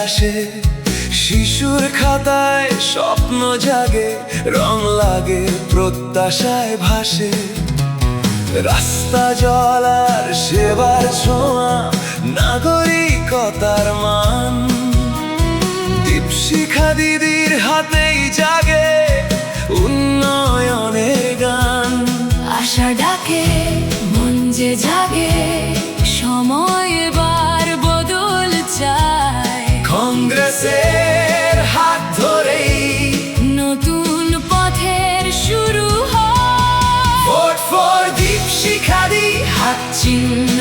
আসে, শিশুর খাতায় স্বপ্ন জাগে, রং লাগে প্রত্যাশায় ভাসে। রাস্তা জলার সেবার ছোঁয়া, নাগরিকতার মান, দীপশিখা দিদির হাতেই জাগে উন্নয়নের গান। আশা ডাকে মন যে জাগে, সময় এবার বদল চায়। কংগ্রেসের হাত ধরেই নতুন পথের শুরু হয়। ভোট ফর দীপশিখা দি, হাত চিহ্ন